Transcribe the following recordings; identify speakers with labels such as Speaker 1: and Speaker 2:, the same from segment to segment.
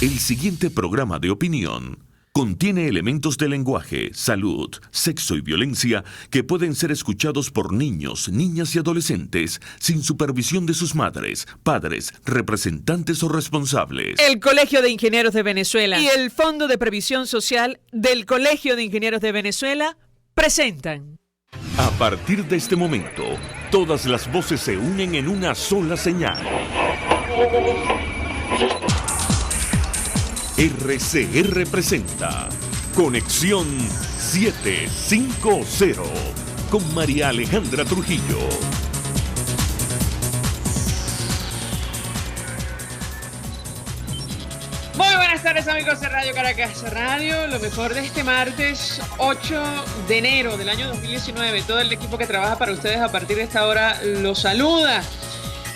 Speaker 1: El siguiente programa de opinión contiene elementos de lenguaje, salud, sexo y violencia que pueden ser escuchados por niños, niñas y adolescentes sin supervisión de sus madres, padres, representantes o responsables.
Speaker 2: El Colegio de Ingenieros de Venezuela y el Fondo de Previsión Social del Colegio de Ingenieros de Venezuela presentan.
Speaker 1: A partir de este momento, todas las voces se unen en una sola señal. RCR presenta Conexión 750 con María Alejandra Trujillo.
Speaker 2: Muy buenas tardes, amigos de Radio Caracas Radio. Lo mejor de este martes 8 de enero del año 2019. Todo el equipo que trabaja para ustedes a partir de esta hora los saluda.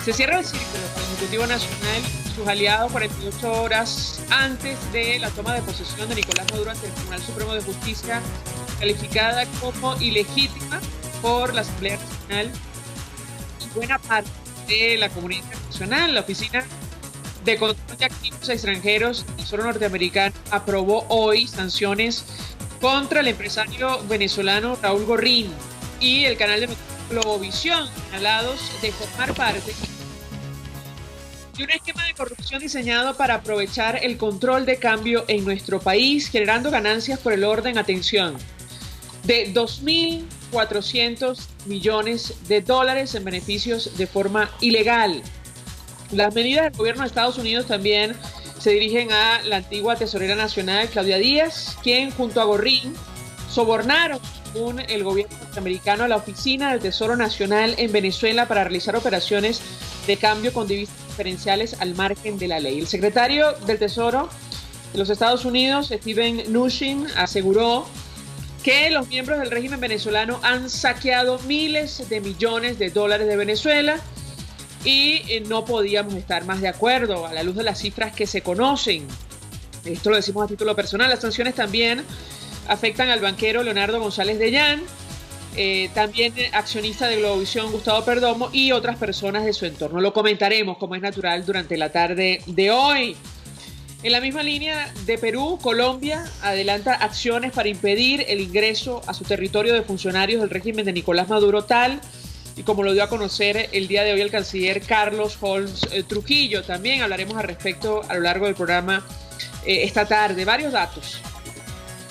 Speaker 2: Se cierra el círculo para el Ejecutivo Nacional y sus aliados 48 horas antes de la toma de posesión de Nicolás Maduro ante el Tribunal Supremo de Justicia, calificada como ilegítima por la Asamblea Nacional y buena parte de la comunidad internacional. La Oficina de Control de Activos Extranjeros del Tesoro norteamericano aprobó hoy sanciones contra el empresario venezolano Raúl Gorrín y el canal de Globovisión, señalados de formar parte de un esquema de corrupción diseñado para aprovechar el control de cambio en nuestro país, generando ganancias por el orden, atención, de 2.400 millones de dólares en beneficios de forma ilegal. Las medidas del gobierno de Estados Unidos también se dirigen a la antigua tesorera nacional, Claudia Díaz, quien junto a Gorrín sobornaron según el gobierno norteamericano a la Oficina del Tesoro Nacional en Venezuela para realizar operaciones de cambio con divisas diferenciales al margen de la ley. El secretario del Tesoro de los Estados Unidos, Steven Mnuchin, aseguró que los miembros del régimen venezolano han saqueado miles de millones de dólares de Venezuela y no podíamos estar más de acuerdo a la luz de las cifras que se conocen. Esto lo decimos a título personal. Las sanciones también afectan al banquero Leonardo González de Llán, también accionista de Globovisión Gustavo Perdomo y otras personas de su entorno. Lo comentaremos, como es natural, durante la tarde de hoy. En la misma línea de Perú, Colombia adelanta acciones para impedir el ingreso a su territorio de funcionarios del régimen de Nicolás Maduro, tal y como lo dio a conocer el día de hoy el canciller Carlos Holmes Trujillo. También hablaremos al respecto a lo largo del programa esta tarde. Varios datos.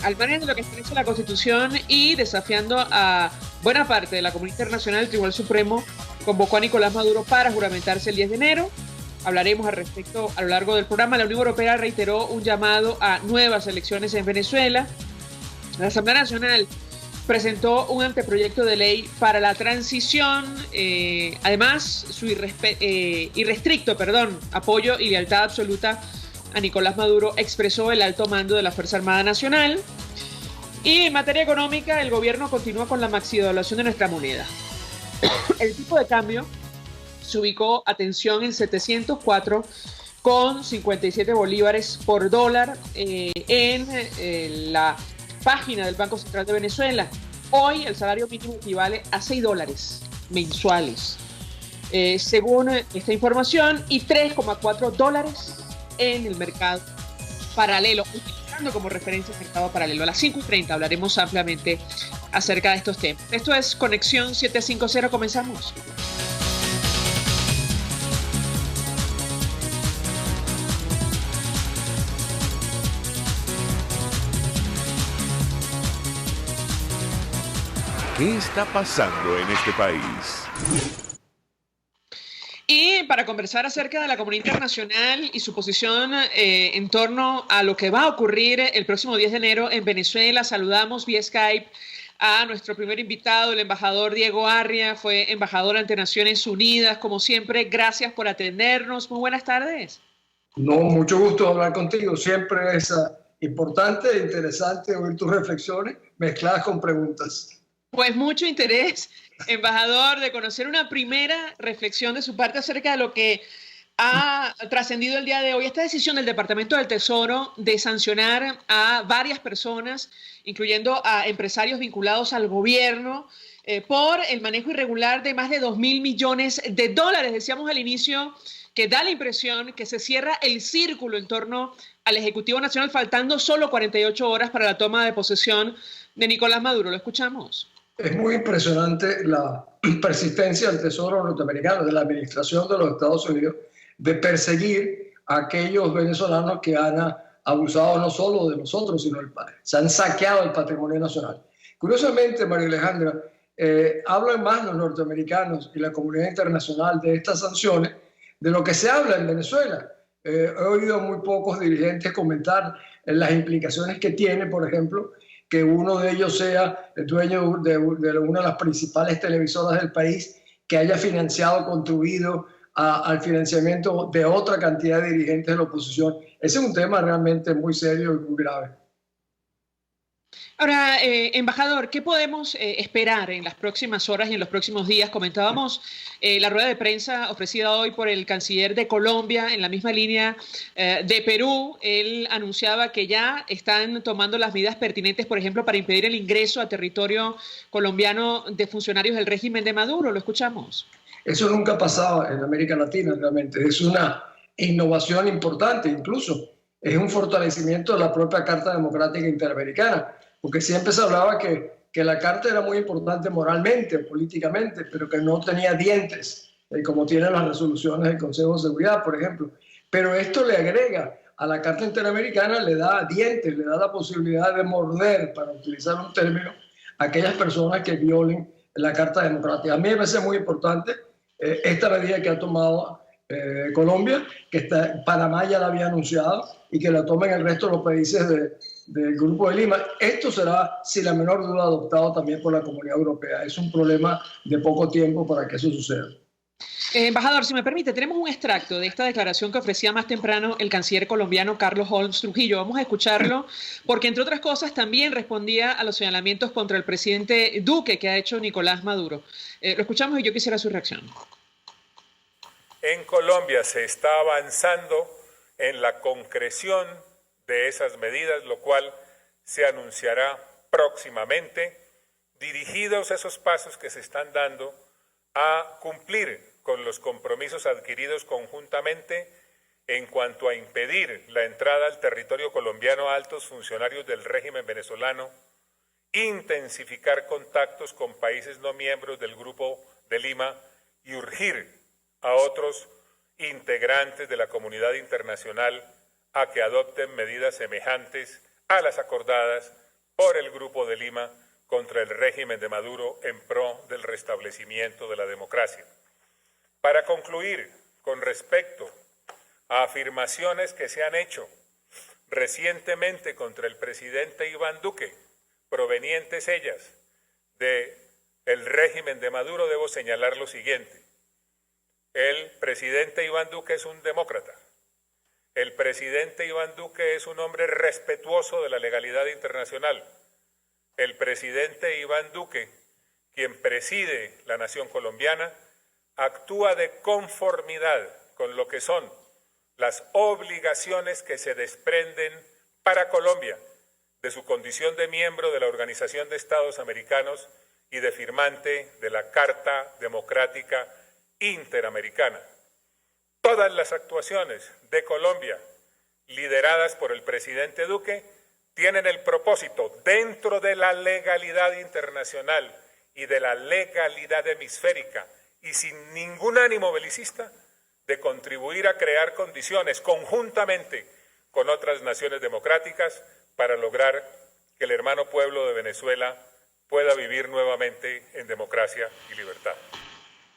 Speaker 2: Al margen de lo que establece la Constitución y desafiando a buena parte de la comunidad internacional, el Tribunal Supremo convocó a Nicolás Maduro para juramentarse el 10 de enero. Hablaremos al respecto a lo largo del programa. La Unión Europea reiteró un llamado a nuevas elecciones en Venezuela. La Asamblea Nacional presentó un anteproyecto de ley para la transición. Además, su irrestricto apoyo y lealtad absoluta a Nicolás Maduro expresó el alto mando de la Fuerza Armada Nacional. Y en materia económica, el gobierno continúa con la maxidevaluación de nuestra moneda. El tipo de cambio se ubicó, atención, en 704,57 bolívares por dólar en la página del Banco Central de Venezuela. Hoy el salario mínimo equivale a $6 mensuales, según esta información, y $3,4 en el mercado paralelo, utilizando como referencia el mercado paralelo. A las 5:30 hablaremos ampliamente acerca de estos temas. Esto es Conexión 750, comenzamos.
Speaker 1: ¿Qué está pasando en este país?
Speaker 2: Y para conversar acerca de la comunidad internacional y su posición en torno a lo que va a ocurrir el próximo 10 de enero en Venezuela, saludamos vía Skype a nuestro primer invitado, el embajador Diego Arria. Fue embajador ante Naciones Unidas, como siempre. Gracias por atendernos. Muy buenas tardes.
Speaker 3: No, mucho gusto hablar contigo. Siempre es importante e interesante oír tus reflexiones mezcladas con preguntas.
Speaker 2: Pues mucho interés, embajador, de conocer una primera reflexión de su parte acerca de lo que Ha trascendido el día de hoy esta decisión del Departamento del Tesoro de sancionar a varias personas, incluyendo a empresarios vinculados al gobierno, por el manejo irregular de más de 2.000 millones de dólares. Decíamos al inicio que da la impresión que se cierra el círculo en torno al Ejecutivo Nacional, faltando solo 48 horas para la toma de posesión de Nicolás Maduro. ¿Lo escuchamos?
Speaker 3: Es muy impresionante la persistencia del Tesoro norteamericano, de la administración de los Estados Unidos, de perseguir a aquellos venezolanos que han abusado no solo de nosotros, sino se han saqueado el patrimonio nacional. Curiosamente, María Alejandra, hablan más los norteamericanos y la comunidad internacional de estas sanciones de lo que se habla en Venezuela. He oído a muy pocos dirigentes comentar las implicaciones que tiene, por ejemplo, que uno de ellos sea el dueño de una de las principales televisoras del país, que haya financiado, contribuido al financiamiento de otra cantidad de dirigentes de la oposición. Ese es un tema realmente muy serio y muy grave.
Speaker 2: Ahora, embajador, ¿qué podemos esperar en las próximas horas y en los próximos días? Comentábamos la rueda de prensa ofrecida hoy por el canciller de Colombia en la misma línea de Perú. Él anunciaba que ya están tomando las medidas pertinentes, por ejemplo, para impedir el ingreso a territorio colombiano de funcionarios del régimen de Maduro. ¿Lo escuchamos?
Speaker 3: Eso nunca ha pasado en América Latina, realmente. Es una innovación importante, incluso es un fortalecimiento de la propia Carta Democrática Interamericana, porque siempre se hablaba que la Carta era muy importante moralmente, políticamente, pero que no tenía dientes, como tienen las resoluciones del Consejo de Seguridad, por ejemplo. Pero esto le agrega a la Carta Interamericana, le da dientes, le da la posibilidad de morder, para utilizar un término, a aquellas personas que violen la Carta Democrática. A mí me parece muy importante esta medida que ha tomado Colombia, que Panamá ya la había anunciado, y que la tomen el resto de los países del Grupo de Lima. Esto será, sin la menor duda, adoptado también por la Comunidad Europea. Es un problema de poco tiempo para que eso suceda.
Speaker 2: Embajador, si me permite, tenemos un extracto de esta declaración que ofrecía más temprano el canciller colombiano Carlos Holmes Trujillo. Vamos a escucharlo porque, entre otras cosas, también respondía a los señalamientos contra el presidente Duque que ha hecho Nicolás Maduro. Lo escuchamos y yo quisiera su reacción.
Speaker 4: En Colombia se está avanzando en la concreción de esas medidas, lo cual se anunciará próximamente, dirigidos a esos pasos que se están dando a cumplir con los compromisos adquiridos conjuntamente en cuanto a impedir la entrada al territorio colombiano a altos funcionarios del régimen venezolano, intensificar contactos con países no miembros del Grupo de Lima y urgir a otros integrantes de la comunidad internacional a que adopten medidas semejantes a las acordadas por el Grupo de Lima contra el régimen de Maduro en pro del restablecimiento de la democracia. Para concluir, con respecto a afirmaciones que se han hecho recientemente contra el presidente Iván Duque, provenientes ellas del régimen de Maduro, debo señalar lo siguiente. El presidente Iván Duque es un demócrata. El presidente Iván Duque es un hombre respetuoso de la legalidad internacional. El presidente Iván Duque, quien preside la nación colombiana, actúa de conformidad con lo que son las obligaciones que se desprenden para Colombia de su condición de miembro de la Organización de Estados Americanos y de firmante de la Carta Democrática Interamericana. Todas las actuaciones de Colombia, lideradas por el presidente Duque, tienen el propósito, dentro de la legalidad internacional y de la legalidad hemisférica, y sin ningún ánimo belicista, de contribuir a crear condiciones conjuntamente con otras naciones democráticas para lograr que el hermano pueblo de Venezuela pueda vivir nuevamente en democracia y libertad.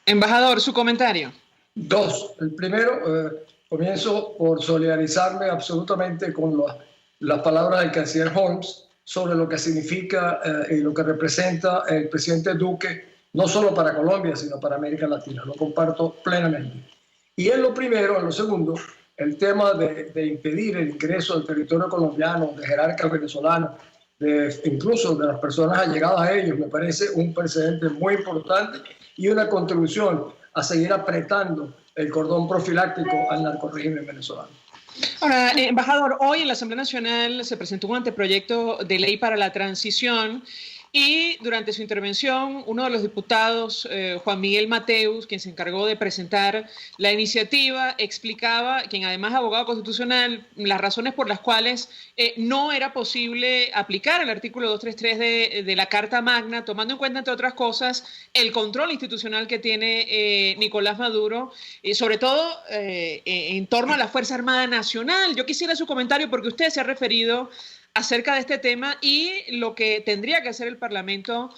Speaker 2: Embajador, su comentario.
Speaker 3: Dos. El primero, comienzo por solidarizarme absolutamente con las palabras del canciller Holmes sobre lo que significa y lo que representa el presidente Duque, no solo para Colombia, sino para América Latina. Lo comparto plenamente. Y en lo primero, en lo segundo, el tema de impedir el ingreso al territorio colombiano de jerarcas venezolanos, incluso de las personas allegadas a ellos, me parece un precedente muy importante y una contribución a seguir apretando el cordón profiláctico al narcorrégimen venezolano.
Speaker 2: Ahora, embajador, hoy en la Asamblea Nacional se presentó un anteproyecto de ley para la transición y durante su intervención uno de los diputados, Juan Miguel Mateus, quien se encargó de presentar la iniciativa, explicaba, quien además es abogado constitucional, las razones por las cuales no era posible aplicar el artículo 233 de la Carta Magna, tomando en cuenta, entre otras cosas, el control institucional que tiene Nicolás Maduro, sobre todo en torno a la Fuerza Armada Nacional. Yo quisiera su comentario porque usted se ha referido acerca de este tema y lo que tendría que hacer el Parlamento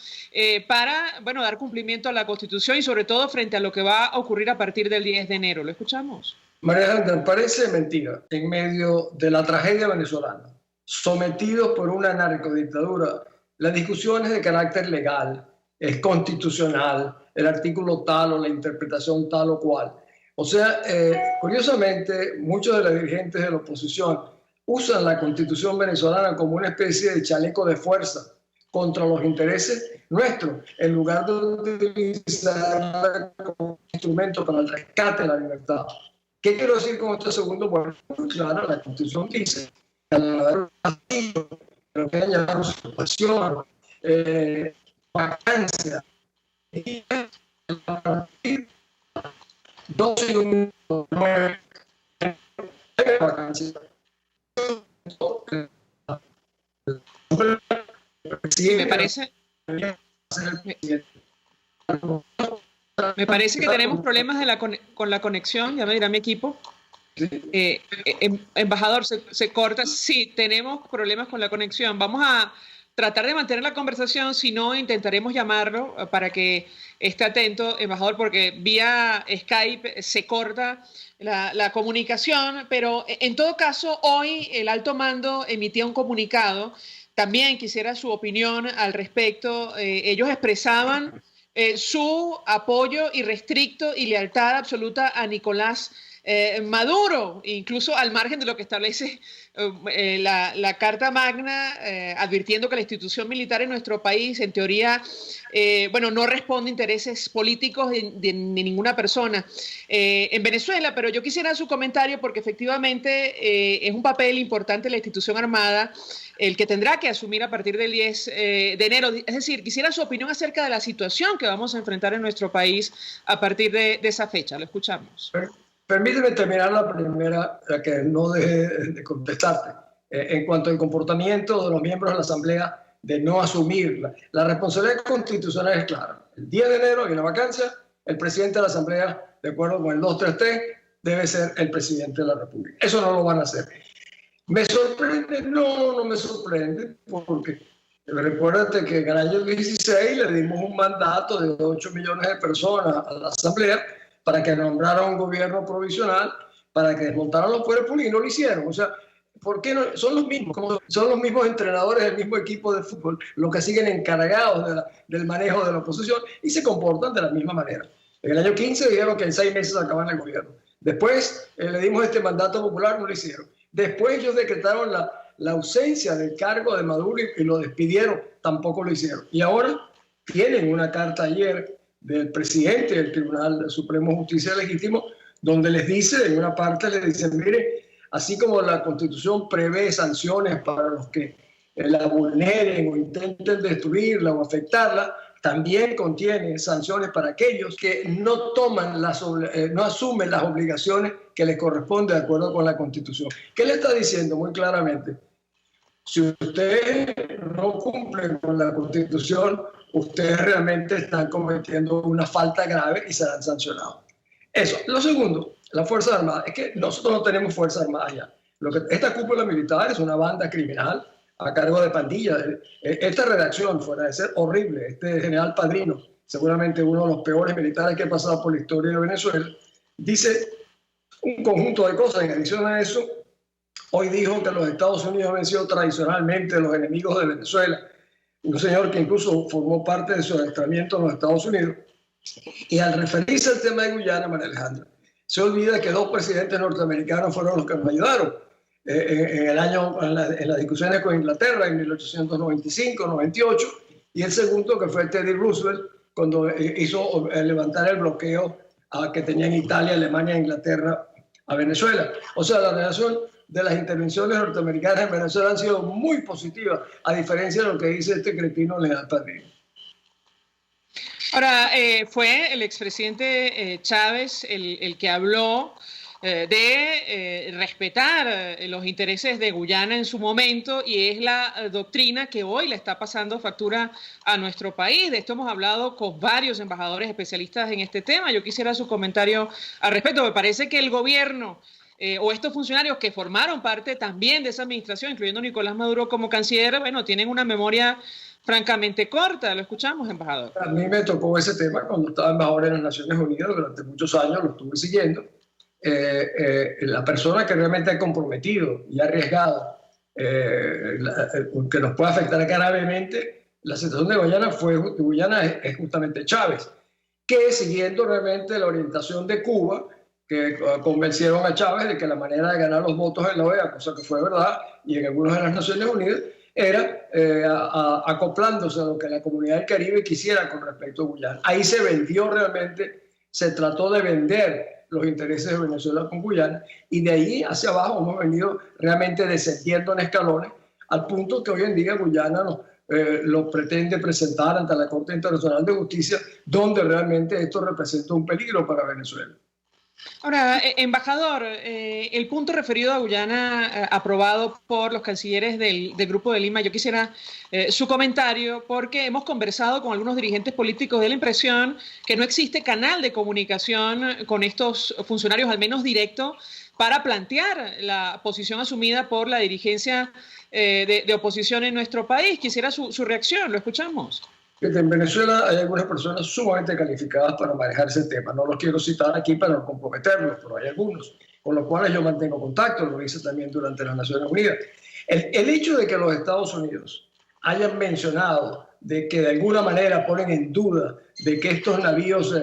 Speaker 2: para, bueno, dar cumplimiento a la Constitución y sobre todo frente a lo que va a ocurrir a partir del 10 de enero. ¿Lo escuchamos?
Speaker 3: María Alejandra, parece mentira, en medio de la tragedia venezolana, sometidos por una narcodictadura, las discusiones de carácter legal, es constitucional, el artículo tal o la interpretación tal o cual. O sea, curiosamente, muchos de los dirigentes de la oposición usan la Constitución venezolana como una especie de chaleco de fuerza contra los intereses nuestros, en lugar de utilizarla como instrumento para el rescate de la libertad. ¿Qué quiero decir con esto segundo? Bueno, muy claro, la Constitución dice que al haber un vacío, lo que han llamado usurpación, vacancia, y 12 y 1, 9, vacancia.
Speaker 2: Me parece que tenemos problemas con la conexión, ya me dirá mi equipo. Embajador, se corta. Sí, tenemos problemas con la conexión. Vamos a tratar de mantener la conversación, si no intentaremos llamarlo para que esté atento, embajador, porque vía Skype se corta la comunicación, pero en todo caso hoy el alto mando emitía un comunicado. También quisiera su opinión al respecto. Ellos expresaban su apoyo irrestricto y lealtad absoluta a Nicolás Maduro, incluso al margen de lo que establece la Carta Magna, advirtiendo que la institución militar en nuestro país, en teoría, bueno, no responde a intereses políticos de ninguna persona en Venezuela. Pero yo quisiera su comentario porque efectivamente es un papel importante la institución armada el que tendrá que asumir a partir del 10 de enero. Es decir, quisiera su opinión acerca de la situación que vamos a enfrentar en nuestro país a partir de esa fecha. Lo escuchamos.
Speaker 3: Permíteme terminar la primera, la que no deje de contestarte. En cuanto al comportamiento de los miembros de la Asamblea de no asumir la responsabilidad constitucional es clara. El 10 de enero hay una vacancia, el presidente de la Asamblea, de acuerdo con el 233, debe ser el presidente de la República. Eso no lo van a hacer. ¿Me sorprende? No me sorprende, porque recuérdate que en el año 16 le dimos un mandato de 8 millones de personas a la Asamblea para que nombrara un gobierno provisional, para que desmontaran los poderes públicos, y no lo hicieron. O sea, ¿por qué no? Son los mismos, como son los mismos entrenadores del mismo equipo de fútbol, los que siguen encargados del manejo de la oposición y se comportan de la misma manera. En el año 15 dijeron que en 6 meses acaban el gobierno. Después le dimos este mandato popular, no lo hicieron. Después ellos decretaron la ausencia del cargo de Maduro y lo despidieron, tampoco lo hicieron. Y ahora tienen una carta ayer del presidente del Tribunal Supremo de Justicia Legítimo, donde les dice, en una parte les dicen, mire, así como la Constitución prevé sanciones para los que la vulneren o intenten destruirla o afectarla, también contiene sanciones para aquellos que no toman no asumen las obligaciones que les corresponde de acuerdo con la Constitución. ¿Qué le está diciendo muy claramente? Si ustedes no cumplen con la Constitución, ustedes realmente están cometiendo una falta grave y serán sancionados. Eso. Lo segundo, la Fuerza Armada. Es que nosotros no tenemos Fuerza Armada ya. Esta cúpula militar es una banda criminal a cargo de pandillas. Esta redacción, fuera de ser horrible, este general Padrino, seguramente uno de los peores militares que ha pasado por la historia de Venezuela, dice un conjunto de cosas. En adición a eso, hoy dijo que los Estados Unidos han sido tradicionalmente los enemigos de Venezuela. Un señor que incluso formó parte de su adiestramiento en los Estados Unidos. Y al referirse al tema de Guyana, María Alejandra, se olvida que 2 presidentes norteamericanos fueron los que nos ayudaron en las discusiones con Inglaterra en 1895-98, y el segundo que fue Teddy Roosevelt cuando hizo levantar el bloqueo que tenían Italia, Alemania e Inglaterra a Venezuela. O sea, la relación de las intervenciones norteamericanas en Venezuela han sido muy positivas, a diferencia de lo que dice este cretino Leal Padrino.
Speaker 2: Ahora, fue el expresidente Chávez el que habló de respetar los intereses de Guyana en su momento, y es la doctrina que hoy le está pasando factura a nuestro país. De esto hemos hablado con varios embajadores especialistas en este tema. Yo quisiera su comentario al respecto. Me parece que el gobierno o estos funcionarios que formaron parte también de esa administración, incluyendo Nicolás Maduro como canciller, bueno, tienen una memoria francamente corta. Lo escuchamos, embajador.
Speaker 3: A mí me tocó ese tema cuando estaba embajador en las Naciones Unidas. Durante muchos años lo estuve siguiendo. La persona que realmente ha comprometido y ha arriesgado que nos puede afectar gravemente la situación de Guyana es justamente Chávez, que siguiendo realmente la orientación de Cuba, que convencieron a Chávez de que la manera de ganar los votos en la OEA, cosa que fue verdad, y en algunas de las Naciones Unidas, era acoplándose a lo que la comunidad del Caribe quisiera con respecto a Guyana. Ahí se vendió realmente, se trató de vender los intereses de Venezuela con Guyana, y de ahí hacia abajo hemos venido realmente descendiendo en escalones, al punto que hoy en día Guyana lo pretende presentar ante la Corte Internacional de Justicia, donde realmente esto representa un peligro para Venezuela.
Speaker 2: Ahora, embajador, el punto referido a Guyana aprobado por los cancilleres del Grupo de Lima, yo quisiera su comentario, porque hemos conversado con algunos dirigentes políticos de la impresión que no existe canal de comunicación con estos funcionarios, al menos directo, para plantear la posición asumida por la dirigencia de oposición en nuestro país. Quisiera su reacción, lo escuchamos.
Speaker 3: En Venezuela hay algunas personas sumamente calificadas para manejar ese tema. No los quiero citar aquí para no comprometerlos, pero hay algunos con los cuales yo mantengo contacto, lo hice también durante las Naciones Unidas. El hecho de que los Estados Unidos hayan mencionado de que de alguna manera ponen en duda de que estos navíos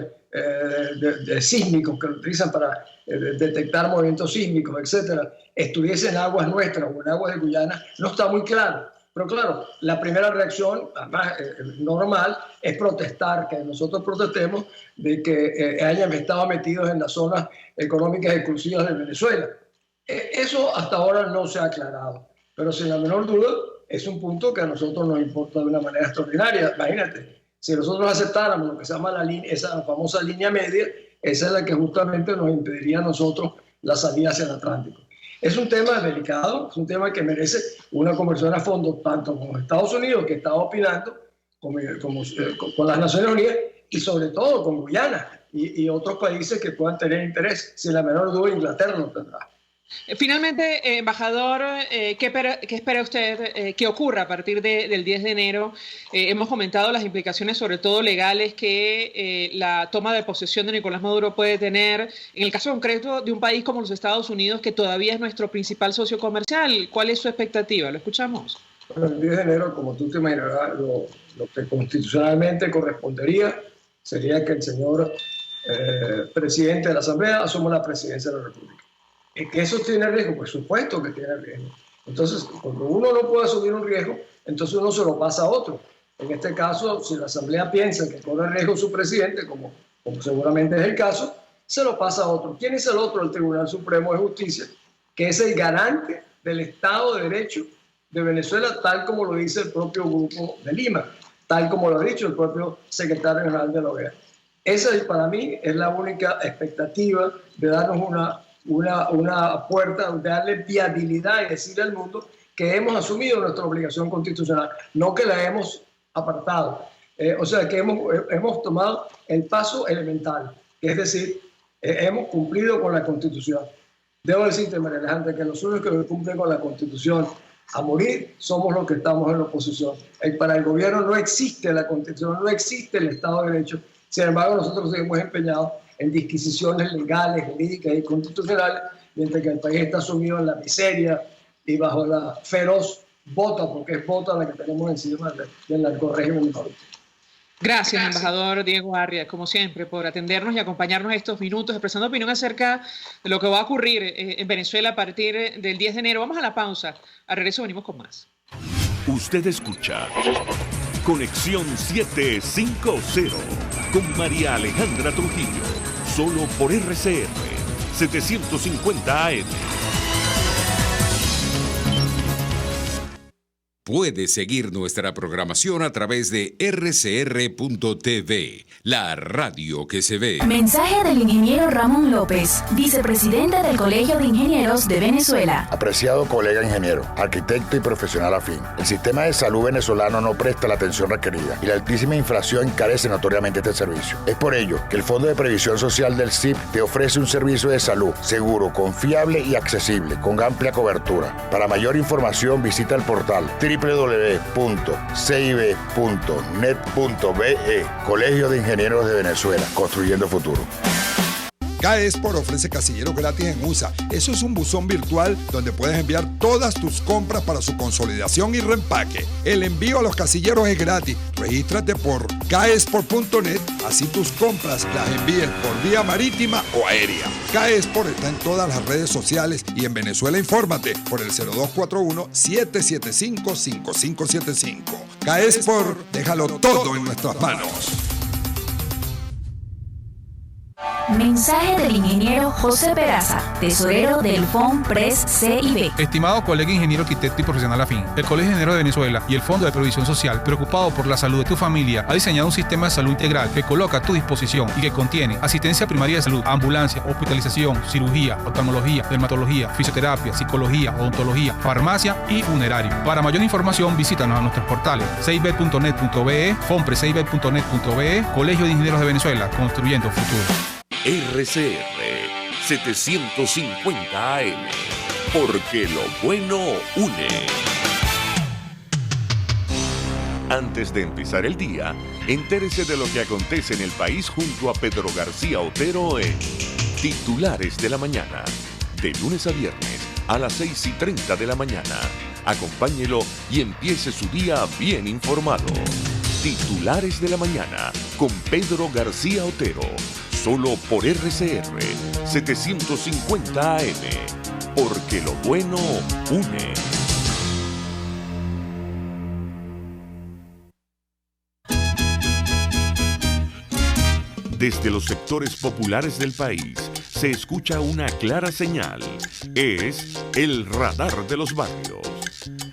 Speaker 3: sísmicos que lo utilizan para detectar movimientos sísmicos, etcétera, estuviesen en aguas nuestras o en aguas de Guyana, no está muy claro. Pero claro, la primera reacción, además normal, es protestar, que nosotros protestemos de que hayan estado metidos en las zonas económicas exclusivas de Venezuela. Eso hasta ahora no se ha aclarado, pero sin la menor duda es un punto que a nosotros nos importa de una manera extraordinaria. Imagínate, si nosotros aceptáramos lo que se llama esa famosa línea media, esa es la que justamente nos impediría a nosotros la salida hacia el Atlántico. Es un tema delicado, es un tema que merece una conversación a fondo, tanto con Estados Unidos, que está opinando, con las Naciones Unidas, y sobre todo con Guyana y otros países que puedan tener interés. Sin la menor duda, Inglaterra lo tendrá.
Speaker 2: Finalmente, embajador, ¿qué espera usted que ocurra a partir del 10 de enero? Hemos comentado las implicaciones, sobre todo legales, que la toma de posesión de Nicolás Maduro puede tener, en el caso concreto de un país como los Estados Unidos, que todavía es nuestro principal socio comercial. ¿Cuál es su expectativa? ¿Lo escuchamos?
Speaker 3: Bueno, el 10 de enero, como tú te imaginarás, lo que constitucionalmente correspondería sería que el señor presidente de la Asamblea asuma la presidencia de la República. ¿Que eso tiene riesgo? Por supuesto que tiene riesgo. Entonces, cuando uno no puede asumir un riesgo, entonces uno se lo pasa a otro. En este caso, si la Asamblea piensa que corre riesgo su presidente, como seguramente es el caso, se lo pasa a otro. ¿Quién es el otro? El Tribunal Supremo de Justicia, que es el garante del Estado de Derecho de Venezuela, tal como lo dice el propio Grupo de Lima, tal como lo ha dicho el propio secretario general de la OEA. Esa, para mí, es la única expectativa de darnos una puerta, de darle viabilidad y decirle al mundo que hemos asumido nuestra obligación constitucional, no que la hemos apartado. O sea, que hemos tomado el paso elemental, es decir, hemos cumplido con la Constitución. Debo decirte, María Alejandra, que los únicos que cumplen con la Constitución a morir somos los que estamos en la oposición. Para el gobierno no existe la Constitución, no existe el Estado de Derecho. Sin embargo, nosotros seguimos empeñados en disquisiciones legales, jurídicas y constitucionales, mientras que el país está sumido en la miseria y bajo la feroz bota, porque es bota la que tenemos encima del narcorrégimen.
Speaker 2: Gracias, embajador Diego Arria, como siempre, por atendernos y acompañarnos estos minutos, expresando opinión acerca de lo que va a ocurrir en Venezuela a partir del 10 de enero. Vamos a la pausa. Al regreso venimos con más.
Speaker 1: Usted escucha Conexión 750 con María Alejandra Trujillo. solo por RCR 750 AM.
Speaker 5: Puedes seguir nuestra programación a través de rcr.tv, la radio que se ve.
Speaker 6: Mensaje del ingeniero Ramón López, vicepresidente del Colegio de Ingenieros de Venezuela.
Speaker 7: Apreciado colega ingeniero, arquitecto y profesional afín, el sistema de salud venezolano no presta la atención requerida y la altísima inflación encarece notoriamente este servicio. Es por ello que el Fondo de Previsión Social del CIP te ofrece un servicio de salud seguro, confiable y accesible, con amplia cobertura. Para mayor información visita el portal www.cib.net.be, Colegio de Ingenieros de Venezuela, construyendo futuro.
Speaker 8: Caespor ofrece casilleros gratis en USA. Eso es un buzón virtual donde puedes enviar todas tus compras para su consolidación y reempaque. El envío a los casilleros es gratis. Regístrate por caespor.net, así tus compras las envíes por vía marítima o aérea. Caespor está en todas las redes sociales y en Venezuela infórmate por el 0241-775-5575. Caespor, déjalo todo en nuestras manos.
Speaker 6: Mensaje del ingeniero José Peraza, tesorero del FONPRES CIB.
Speaker 9: Estimado colega ingeniero, arquitecto y profesional afín, el Colegio de Ingenieros de Venezuela y el Fondo de Previsión Social, preocupado por la salud de tu familia, ha diseñado un sistema de salud integral que coloca a tu disposición y que contiene asistencia primaria de salud, ambulancia, hospitalización, cirugía, oftalmología, dermatología, fisioterapia, psicología, odontología, farmacia y funerario. Para mayor información, visítanos a nuestros portales cib.net.be, fonprescib.net.be, Colegio de Ingenieros de Venezuela, construyendo futuro.
Speaker 1: RCR 750 AM, porque lo bueno une. Antes de empezar el día, entérese de lo que acontece en el país junto a Pedro García Otero en Titulares de la Mañana, de lunes a viernes a las 6:30 de la mañana. Acompáñelo y empiece su día bien informado. Titulares de la Mañana con Pedro García Otero. Solo por RCR 750 AM, porque lo bueno une. Desde los sectores populares del país se escucha una clara señal. Es el radar de los barrios.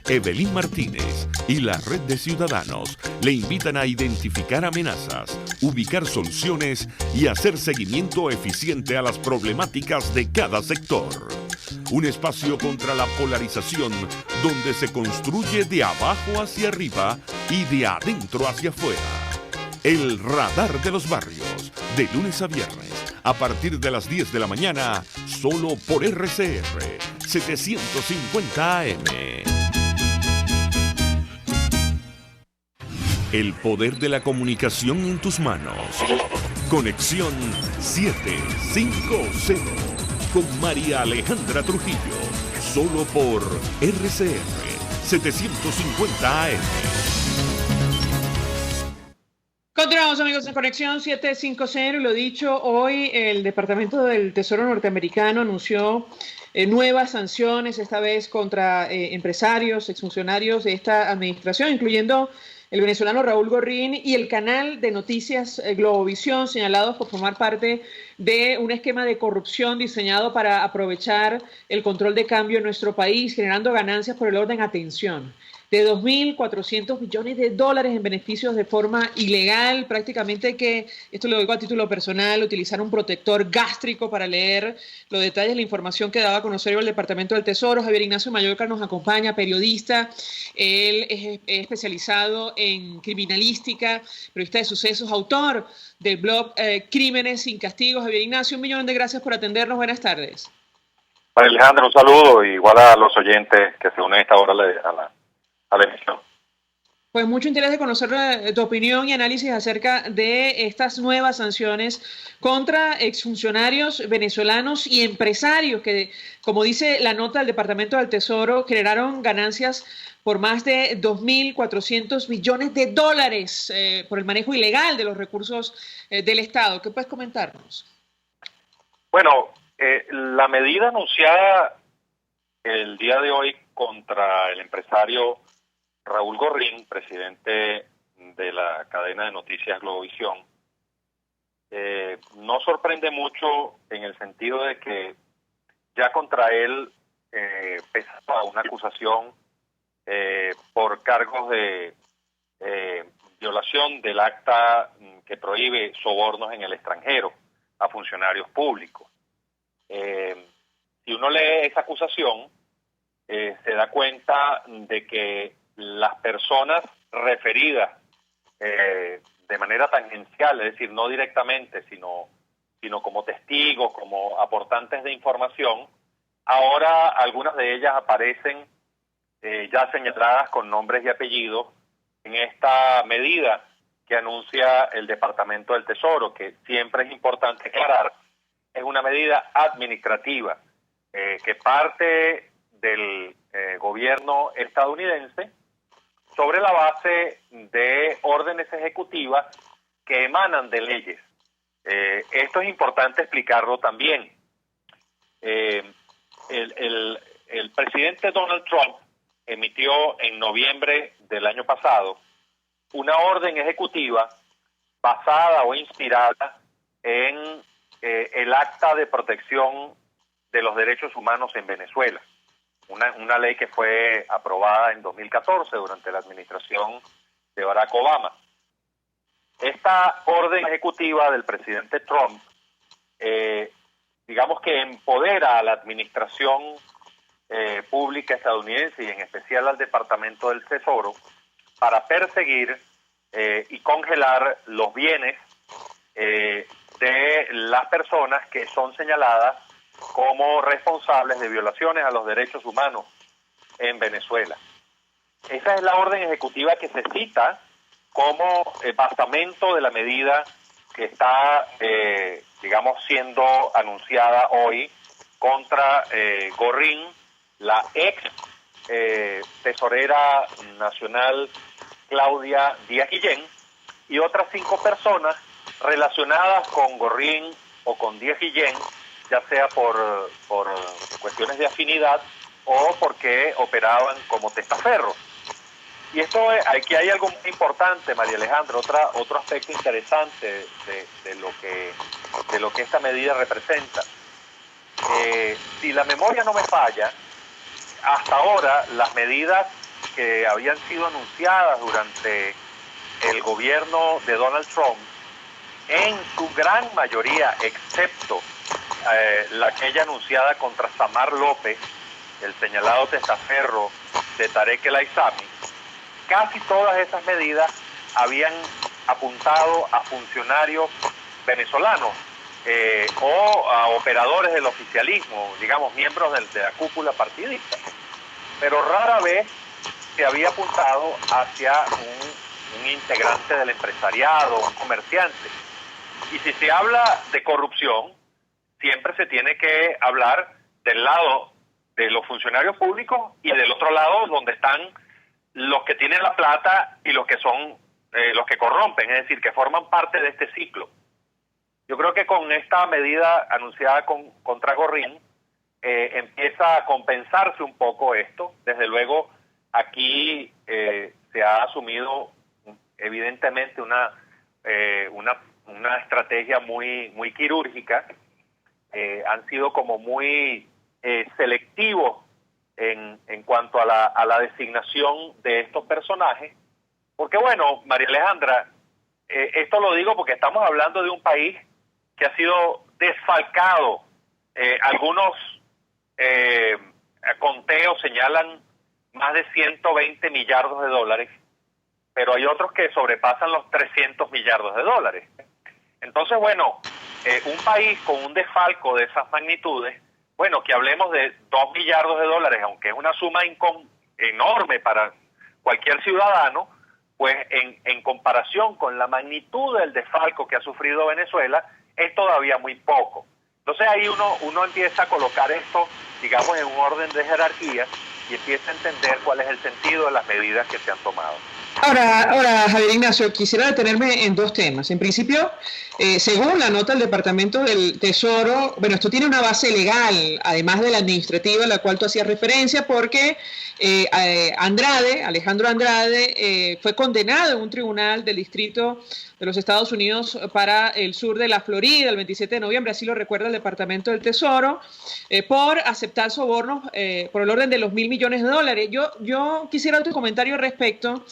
Speaker 1: Evelyn Martínez y la Red de Ciudadanos le invitan a identificar amenazas, ubicar soluciones y hacer seguimiento eficiente a las problemáticas de cada sector. Un espacio contra la polarización donde se construye de abajo hacia arriba y de adentro hacia afuera. El radar de los barrios, de lunes a viernes, a partir de las 10 de la mañana, solo por RCR 750 AM. El poder de la comunicación en tus manos. Conexión 750 con María Alejandra Trujillo. Solo por RCR 750 AM.
Speaker 2: Continuamos, amigos, en Conexión 750. Lo dicho, hoy el Departamento del Tesoro norteamericano anunció nuevas sanciones, esta vez contra empresarios, exfuncionarios de esta administración, incluyendo el venezolano Raúl Gorrín y el canal de noticias Globovisión, señalados por formar parte de un esquema de corrupción diseñado para aprovechar el control de cambio en nuestro país, generando ganancias por el orden, atención, de 2.400 millones de dólares en beneficios de forma ilegal, prácticamente que, esto lo digo a título personal, utilizar un protector gástrico para leer los detalles de la información que daba a conocer el Departamento del Tesoro. Javier Ignacio Mallorca nos acompaña, periodista, él es especializado en criminalística, periodista de sucesos, autor del blog Crímenes sin Castigo. Javier Ignacio, 1.000.000 de gracias por atendernos, buenas tardes.
Speaker 10: María Alejandra, un saludo, igual a los oyentes que se unen a esta hora a la emisión.
Speaker 2: Pues mucho interés de conocer tu opinión y análisis acerca de estas nuevas sanciones contra exfuncionarios venezolanos y empresarios que, como dice la nota del Departamento del Tesoro, generaron ganancias por más de 2.400 millones de dólares por el manejo ilegal de los recursos del Estado. ¿Qué puedes comentarnos?
Speaker 10: Bueno, la medida anunciada el día de hoy contra el empresario Raúl Gorrín, presidente de la cadena de noticias Globovisión, no sorprende mucho en el sentido de que ya contra él pesaba una acusación por cargos de violación del acta que prohíbe sobornos en el extranjero a funcionarios públicos. Si uno lee esa acusación, se da cuenta de que las personas referidas de manera tangencial, es decir, no directamente, sino como testigos, como aportantes de información, ahora algunas de ellas aparecen ya señaladas con nombres y apellidos en esta medida que anuncia el Departamento del Tesoro, que siempre es importante aclarar, es una medida administrativa que parte del gobierno estadounidense sobre la base de órdenes ejecutivas que emanan de leyes. Esto es importante explicarlo también. El presidente Donald Trump emitió en noviembre del año pasado una orden ejecutiva basada o inspirada en el Acta de Protección de los Derechos Humanos en Venezuela, una ley que fue aprobada en 2014 durante la administración de Barack Obama. Esta orden ejecutiva del presidente Trump, digamos que empodera a la administración pública estadounidense y en especial al Departamento del Tesoro para perseguir y congelar los bienes de las personas que son señaladas como responsables de violaciones a los derechos humanos en Venezuela. Esa es la orden ejecutiva que se cita como basamento de la medida que está, digamos, siendo anunciada hoy contra Gorrín, la ex tesorera nacional Claudia Díaz Guillén, y otras 5 personas relacionadas con Gorrín o con Díaz Guillén, ya sea por cuestiones de afinidad o porque operaban como testaferros. Y aquí hay algo muy importante, María Alejandra, otro aspecto interesante de lo que esta medida representa. Si la memoria no me falla, hasta ahora las medidas que habían sido anunciadas durante el gobierno de Donald Trump, en su gran mayoría, excepto la que ella anunciada contra Samar López, el señalado testaferro de Tarek El Aissami, casi todas esas medidas habían apuntado a funcionarios venezolanos o a operadores del oficialismo, digamos, miembros de la cúpula partidista. Pero rara vez se había apuntado hacia un integrante del empresariado, un comerciante. Y si se habla de corrupción, siempre se tiene que hablar del lado de los funcionarios públicos y del otro lado donde están los que tienen la plata y los que son los que corrompen, es decir, que forman parte de este ciclo. Yo creo que con esta medida anunciada contra Gorrín empieza a compensarse un poco esto. Desde luego aquí se ha asumido evidentemente una estrategia muy quirúrgica. Han sido como muy selectivos en cuanto a la designación de estos personajes, porque bueno, María Alejandra, esto lo digo porque estamos hablando de un país que ha sido desfalcado. Algunos conteos señalan más de 120 millardos de dólares, pero hay otros que sobrepasan los 300 millardos de dólares. Entonces, bueno, un país con un desfalco de esas magnitudes, bueno, que hablemos de 2 millardos de dólares, aunque es una suma enorme para cualquier ciudadano, pues en comparación con la magnitud del desfalco que ha sufrido Venezuela, es todavía muy poco. Entonces ahí uno empieza a colocar esto, digamos, en un orden de jerarquía y empieza a entender cuál es el sentido de las medidas que se han tomado.
Speaker 2: Ahora, Javier Ignacio, quisiera detenerme en dos temas. En principio, según la nota del Departamento del Tesoro, bueno, esto tiene una base legal, además de la administrativa, a la cual tú hacías referencia, porque Alejandro Andrade, fue condenado en un tribunal del distrito de los Estados Unidos para el sur de la Florida el 27 de noviembre, así lo recuerda el Departamento del Tesoro, por aceptar sobornos por el orden de los $1.000 millones. Yo quisiera tu comentario al respecto,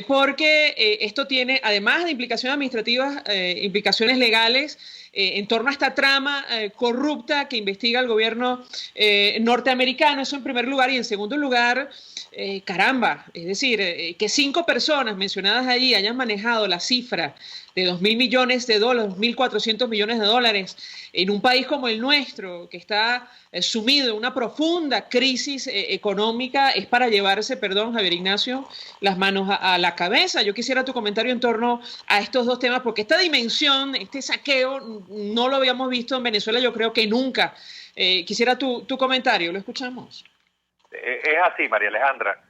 Speaker 2: porque esto tiene, además de implicaciones administrativas, implicaciones legales en torno a esta trama corrupta que investiga el gobierno norteamericano. Eso en primer lugar. Y en segundo lugar, caramba, es decir, que 5 personas mencionadas allí hayan manejado la cifra de $2.000 millones, $2.400 millones en un país como el nuestro, que está sumido en una profunda crisis económica, es para llevarse, perdón, Javier Ignacio, las manos a la cabeza. Yo quisiera tu comentario en torno a estos dos temas, porque esta dimensión, este saqueo, no lo habíamos visto en Venezuela, yo creo que nunca. Quisiera tu comentario, lo escuchamos.
Speaker 10: Es así, María Alejandra.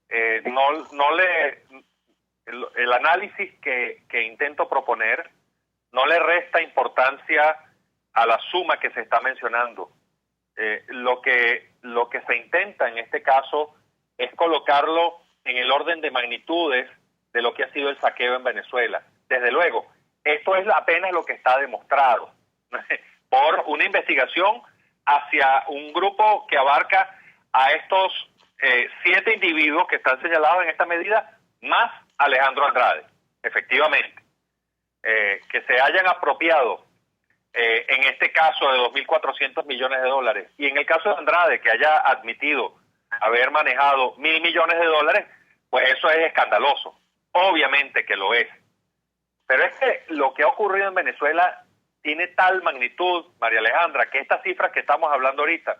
Speaker 10: El análisis que intento proponer no le resta importancia a la suma que se está mencionando. Lo que se intenta en este caso es colocarlo en el orden de magnitudes de lo que ha sido el saqueo en Venezuela. Desde luego, esto es apenas lo que está demostrado por una investigación hacia un grupo que abarca a estos 7 individuos que están señalados en esta medida, más Alejandro Andrade, efectivamente, que se hayan apropiado en este caso de $2.400 millones, y en el caso de Andrade que haya admitido haber manejado $1.000 millones, pues eso es escandaloso, obviamente que lo es. Pero es que lo que ha ocurrido en Venezuela tiene tal magnitud, María Alejandra, que estas cifras que estamos hablando ahorita,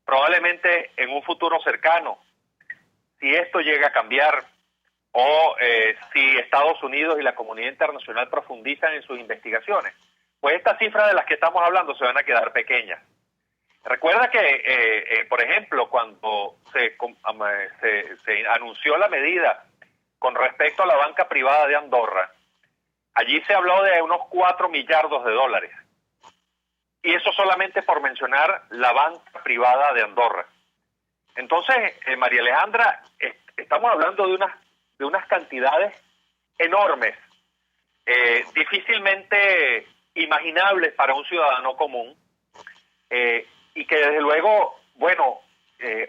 Speaker 10: probablemente en un futuro cercano, si esto llega a cambiar, o si Estados Unidos y la comunidad internacional profundizan en sus investigaciones, pues estas cifras de las que estamos hablando se van a quedar pequeñas. Recuerda que, por ejemplo, cuando se anunció la medida con respecto a la banca privada de Andorra, allí se habló de unos $4 millardos. Y eso solamente por mencionar la banca privada de Andorra. Entonces, María Alejandra, estamos hablando de unas cantidades enormes, difícilmente imaginables para un ciudadano común, y que desde luego, bueno,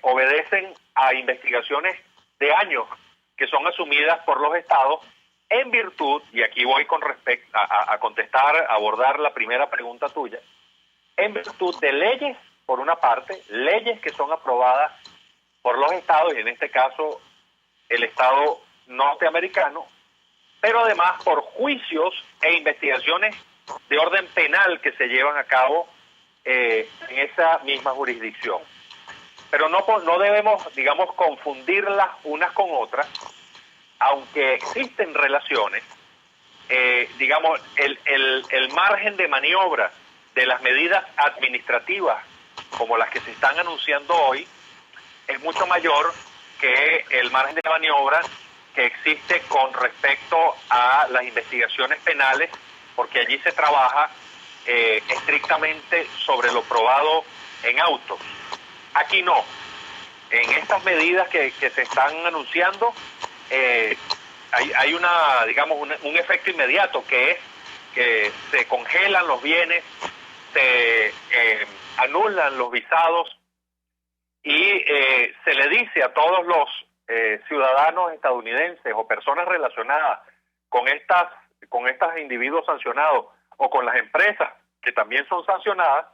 Speaker 10: obedecen a investigaciones de años que son asumidas por los estados en virtud, y aquí voy con respecto a contestar, a abordar la primera pregunta tuya, en virtud de leyes, por una parte, leyes que son aprobadas por los estados, y en este caso el estado norteamericano, pero además por juicios e investigaciones de orden penal que se llevan a cabo en esa misma jurisdicción. Pero no debemos, digamos, confundirlas unas con otras, aunque existen relaciones, digamos, el margen de maniobra de las medidas administrativas como las que se están anunciando hoy es mucho mayor que el margen de maniobra que existe con respecto a las investigaciones penales, porque allí se trabaja estrictamente sobre lo probado en autos. Aquí no. En estas medidas que se están anunciando hay un efecto inmediato, que es que se congelan los bienes, se anulan los visados y se le dice a todos los ciudadanos estadounidenses o personas relacionadas con estos individuos sancionados o con las empresas que también son sancionadas,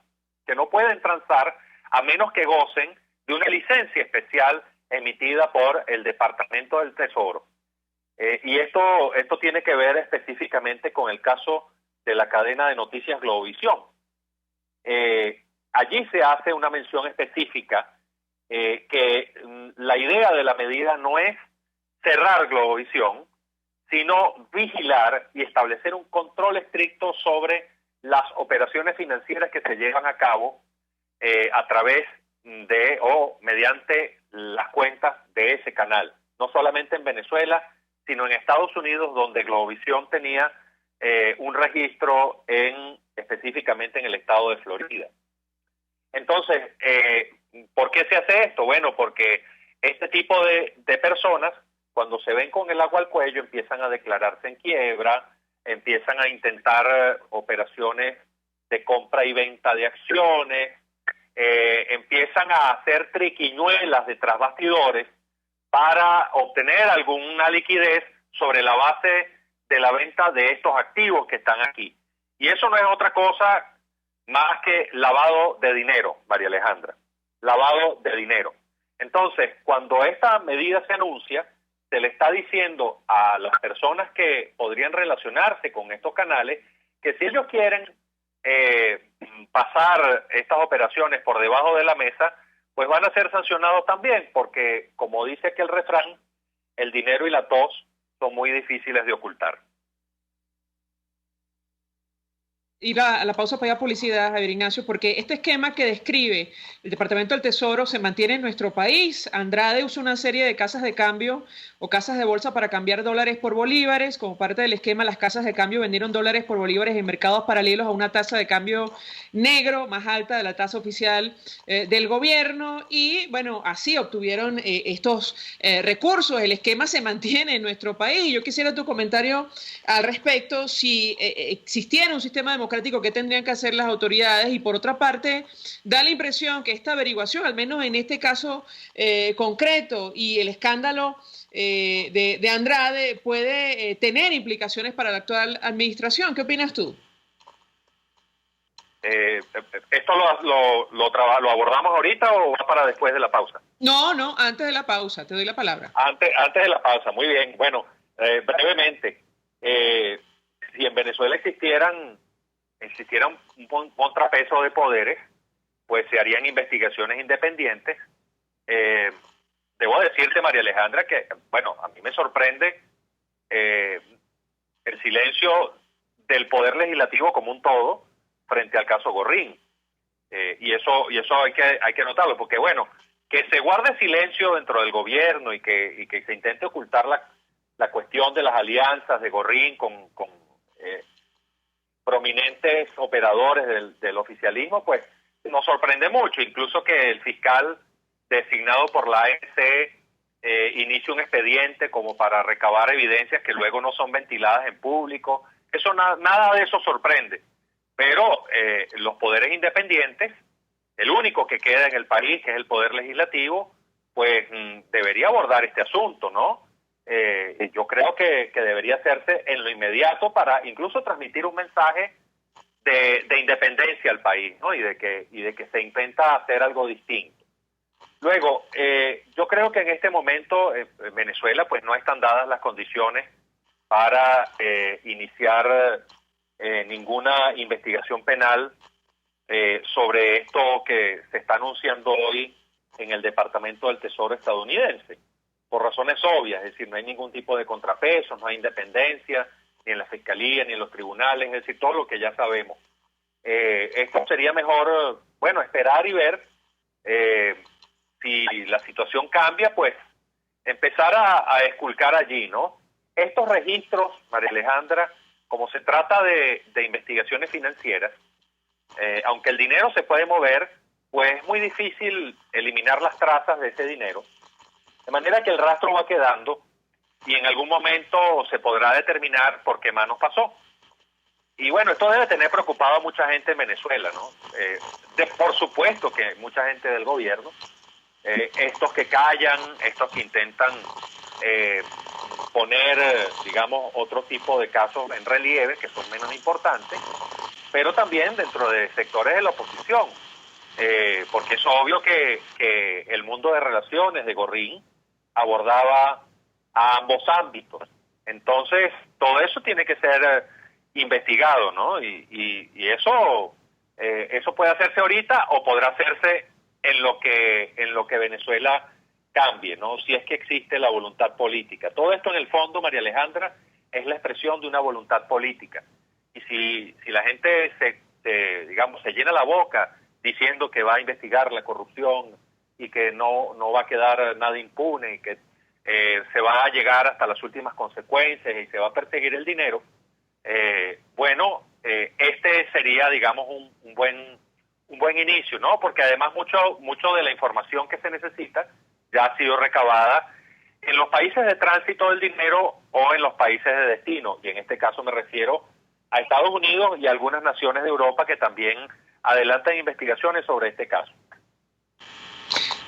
Speaker 10: que no pueden transar a menos que gocen de una licencia especial emitida por el Departamento del Tesoro. Y esto tiene que ver específicamente con el caso de la cadena de noticias Globovisión. Allí se hace una mención específica que la idea de la medida no es cerrar Globovisión, sino vigilar y establecer un control estricto sobre las operaciones financieras que se llevan a cabo a través de o mediante las cuentas de ese canal, no solamente en Venezuela, sino en Estados Unidos, donde Globovisión tenía un registro específicamente en el estado de Florida. Entonces, ¿por qué se hace esto? Bueno, porque este tipo de personas, cuando se ven con el agua al cuello, empiezan a declararse en quiebra, empiezan a intentar operaciones de compra y venta de acciones, empiezan a hacer triquiñuelas de tras bastidores para obtener alguna liquidez sobre la base de la venta de estos activos que están aquí. Y eso no es otra cosa más que lavado de dinero, María Alejandra, lavado de dinero. Entonces, cuando esta medida se anuncia, se le está diciendo a las personas que podrían relacionarse con estos canales que si ellos quieren pasar estas operaciones por debajo de la mesa, pues van a ser sancionados también, porque como dice aquí el refrán, el dinero y la tos son muy difíciles de ocultar.
Speaker 2: Iba a la pausa para ir a publicidad, Javier Ignacio, porque este esquema que describe el Departamento del Tesoro se mantiene en nuestro país. Andrade usa una serie de casas de cambio o casas de bolsa para cambiar dólares por bolívares. Como parte del esquema, las casas de cambio vendieron dólares por bolívares en mercados paralelos a una tasa de cambio negro más alta de la tasa oficial del gobierno y, bueno, así obtuvieron estos recursos. El esquema se mantiene en nuestro país. Yo quisiera tu comentario al respecto. Si existiera un sistema democrático, ¿qué tendrían que hacer las autoridades? Y por otra parte, da la impresión que esta averiguación, al menos en este caso concreto, y el escándalo de Andrade puede tener implicaciones para la actual administración. ¿Qué opinas tú?
Speaker 10: ¿Esto lo abordamos ahorita o va para después de la pausa?
Speaker 2: No, antes de la pausa. Te doy la palabra.
Speaker 10: Antes de la pausa, muy bien. Bueno, brevemente, si en Venezuela existiera un contrapeso de poderes, pues se harían investigaciones independientes. Debo decirte, María Alejandra, que, bueno, a mí me sorprende el silencio del Poder Legislativo como un todo frente al caso Gorrín. Y eso hay que notarlo, porque, bueno, que se guarde silencio dentro del gobierno y que se intente ocultar la cuestión de las alianzas de Gorrín con prominentes operadores del oficialismo, pues nos sorprende mucho, incluso que el fiscal designado por la ANC inicie un expediente como para recabar evidencias que luego no son ventiladas en público. Eso nada de eso sorprende, pero los poderes independientes, el único que queda en el país, que es el Poder Legislativo, pues debería abordar este asunto, ¿no? Yo creo que debería hacerse en lo inmediato para incluso transmitir un mensaje de independencia al país, ¿no? Y de que se intenta hacer algo distinto. Luego, yo creo que en este momento en Venezuela pues no están dadas las condiciones para iniciar ninguna investigación penal sobre esto que se está anunciando hoy en el Departamento del Tesoro estadounidense, por razones obvias, es decir, no hay ningún tipo de contrapeso, no hay independencia, ni en la Fiscalía, ni en los tribunales, es decir, todo lo que ya sabemos. Esto sería mejor, bueno, esperar y ver si la situación cambia, pues empezar a esculcar allí, ¿no? Estos registros, María Alejandra, como se trata de investigaciones financieras, aunque el dinero se puede mover, pues es muy difícil eliminar las trazas de ese dinero. De manera que el rastro va quedando y en algún momento se podrá determinar por qué manos pasó. Y bueno, esto debe tener preocupado a mucha gente en Venezuela, ¿no? Por supuesto que mucha gente del gobierno, estos que callan, estos que intentan poner, digamos, otro tipo de casos en relieve que son menos importantes, pero también dentro de sectores de la oposición, porque es obvio que el mundo de relaciones de Gorrín abordaba a ambos ámbitos. Entonces, todo eso tiene que ser investigado, ¿no? Y eso puede hacerse ahorita o podrá hacerse en lo que Venezuela cambie, ¿no? Si es que existe la voluntad política. Todo esto en el fondo, María Alejandra, es la expresión de una voluntad política. Y si la gente se llena la boca diciendo que va a investigar la corrupción y que no va a quedar nada impune y que se va a llegar hasta las últimas consecuencias y se va a perseguir el dinero, este sería, digamos, un buen inicio, ¿no? Porque además mucho de la información que se necesita ya ha sido recabada en los países de tránsito del dinero o en los países de destino, y en este caso me refiero a Estados Unidos y a algunas naciones de Europa que también adelantan investigaciones sobre este caso.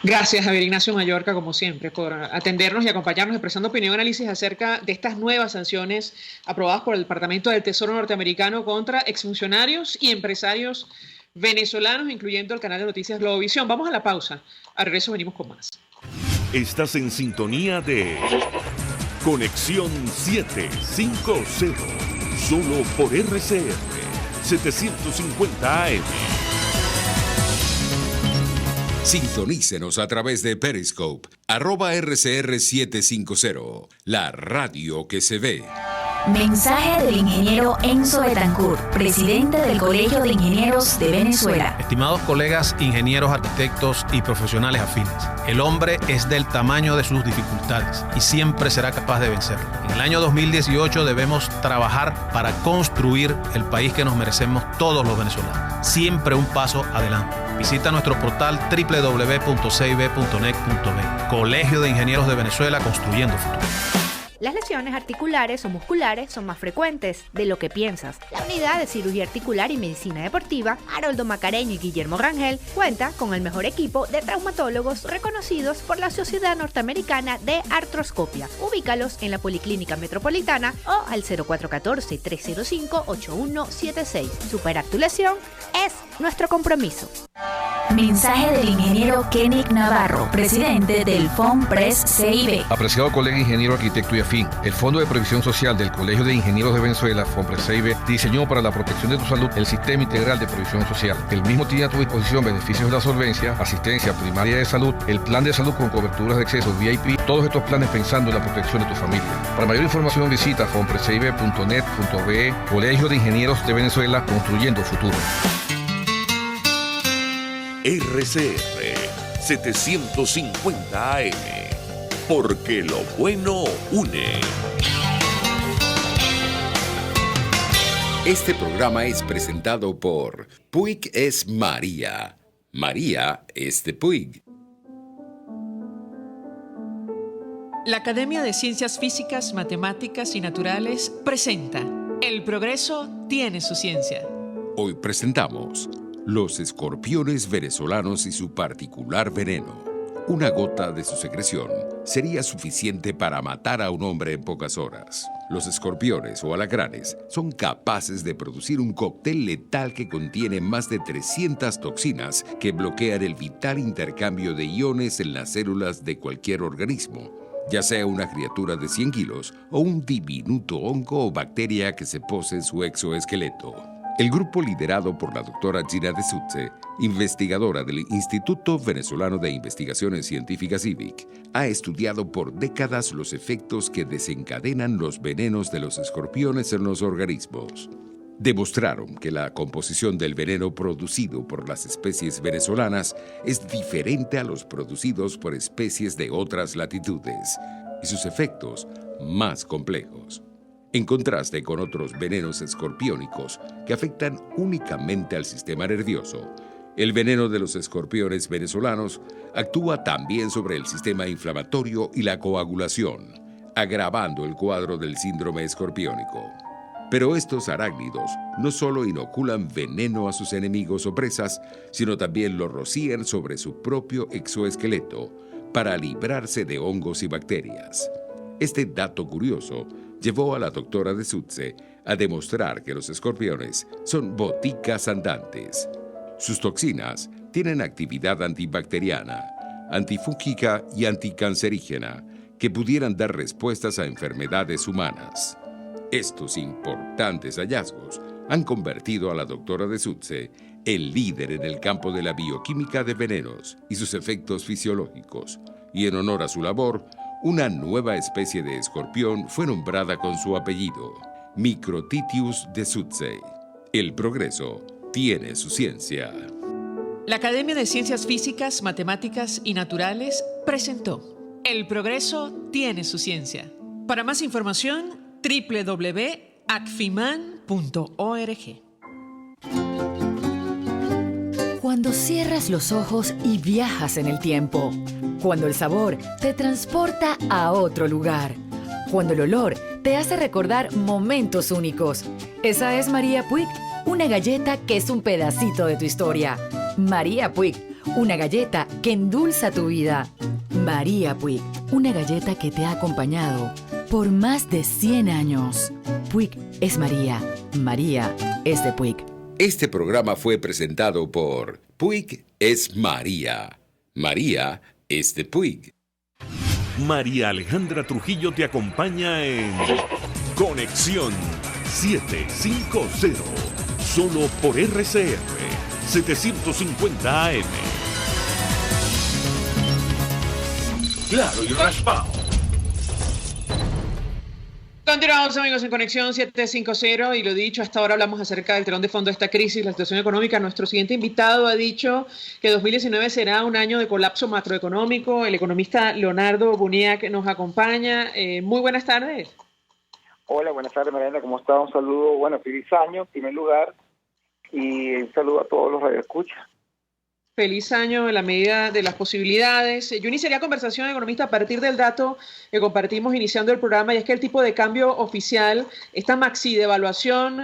Speaker 2: Gracias, Javier Ignacio Mallorca, como siempre, por atendernos y acompañarnos expresando opinión y análisis acerca de estas nuevas sanciones aprobadas por el Departamento del Tesoro norteamericano contra exfuncionarios y empresarios venezolanos, incluyendo el canal de noticias Globovisión. Vamos a la pausa. Al regreso venimos con más.
Speaker 1: Estás en sintonía de Conexión 750, solo por RCR 750 AM.
Speaker 5: Sintonícenos a través de Periscope, @RCR750, la radio que se ve.
Speaker 6: Mensaje del ingeniero Enzo Betancourt, presidente del Colegio de Ingenieros de Venezuela.
Speaker 11: Estimados colegas, ingenieros, arquitectos y profesionales afines, el hombre es del tamaño de sus dificultades y siempre será capaz de vencerlo. En el año 2018 debemos trabajar para construir el país que nos merecemos todos los venezolanos. Siempre un paso adelante. Visita nuestro portal www.cib.net.be. Colegio de Ingenieros de Venezuela, construyendo futuro.
Speaker 12: Las lesiones articulares o musculares son más frecuentes de lo que piensas. La Unidad de Cirugía Articular y Medicina Deportiva, Haroldo Macareño y Guillermo Rangel, cuenta con el mejor equipo de traumatólogos reconocidos por la Sociedad Norteamericana de Artroscopia. Ubícalos en la Policlínica Metropolitana o al 0414-305-8176. Superar tu lesión es nuestro compromiso.
Speaker 6: Mensaje del ingeniero Kenick Navarro, presidente del FOMPRES CIB.
Speaker 13: Apreciado colega ingeniero, arquitecto y afín, el Fondo de Previsión Social del Colegio de Ingenieros de Venezuela, FOMPRES CIB, diseñó para la protección de tu salud el Sistema Integral de Previsión Social. El mismo tiene a tu disposición beneficios de la solvencia, asistencia primaria de salud, el plan de salud con coberturas de acceso VIP, todos estos planes pensando en la protección de tu familia. Para mayor información visita fomprescib.net.be. Colegio de Ingenieros de Venezuela, construyendo futuro.
Speaker 1: RCR 750 AM, porque lo bueno une.
Speaker 5: Este programa es presentado por Puig es María. María es de Puig.
Speaker 2: La Academia de Ciencias Físicas, Matemáticas y Naturales presenta El progreso tiene su ciencia.
Speaker 5: Hoy presentamos los escorpiones venezolanos y su particular veneno. Una gota de su secreción sería suficiente para matar a un hombre en pocas horas. Los escorpiones o alacranes son capaces de producir un cóctel letal que contiene más de 300 toxinas que bloquean el vital intercambio de iones en las células de cualquier organismo, ya sea una criatura de 100 kilos o un diminuto hongo o bacteria que se pose en su exoesqueleto. El grupo liderado por la doctora Gina de Sutze, investigadora del Instituto Venezolano de Investigaciones Científicas IVIC, ha estudiado por décadas los efectos que desencadenan los venenos de los escorpiones en los organismos. Demostraron que la composición del veneno producido por las especies venezolanas es diferente a los producidos por especies de otras latitudes y sus efectos más complejos. En contraste con otros venenos escorpiónicos que afectan únicamente al sistema nervioso, el veneno de los escorpiones venezolanos actúa también sobre el sistema inflamatorio y la coagulación, agravando el cuadro del síndrome escorpiónico. Pero estos arácnidos no solo inoculan veneno a sus enemigos o presas, sino también lo rocían sobre su propio exoesqueleto para librarse de hongos y bacterias. Este dato curioso llevó a la doctora de Sutze a demostrar que los escorpiones son boticas andantes. Sus toxinas tienen actividad antibacteriana, antifúngica y anticancerígena que pudieran dar respuestas a enfermedades humanas. Estos importantes hallazgos han convertido a la doctora de Sutze en líder en el campo de la bioquímica de venenos y sus efectos fisiológicos, y en honor a su labor, una nueva especie de escorpión fue nombrada con su apellido, Microtitius de Sutze. El progreso tiene su ciencia.
Speaker 2: La Academia de Ciencias Físicas, Matemáticas y Naturales presentó El progreso tiene su ciencia. Para más información, www.acfiman.org.
Speaker 14: Cuando cierras los ojos y viajas en el tiempo. Cuando el sabor te transporta a otro lugar. Cuando el olor te hace recordar momentos únicos. Esa es María Puig, una galleta que es un pedacito de tu historia. María Puig, una galleta que endulza tu vida. María Puig, una galleta que te ha acompañado por más de 100 años. Puig es María. María es de Puig.
Speaker 5: Este programa fue presentado por Puig es María. María es de Puig.
Speaker 1: María Alejandra Trujillo te acompaña en Conexión 750, solo por RCR 750 AM. Claro y raspado.
Speaker 2: Continuamos, amigos, en Conexión 750 y lo dicho, hasta ahora hablamos acerca del telón de fondo de esta crisis, la situación económica. Nuestro siguiente invitado ha dicho que 2019 será un año de colapso macroeconómico. El economista Leonardo Buniac nos acompaña. Muy buenas tardes.
Speaker 15: Hola, buenas tardes, Mariana, ¿cómo está? Un saludo, feliz año en primer lugar y un saludo a todos los radioescuchas.
Speaker 2: Feliz año en la medida de las posibilidades. Yo iniciaría conversación, economista, a partir del dato que compartimos iniciando el programa, y es que el tipo de cambio oficial, esta maxi devaluación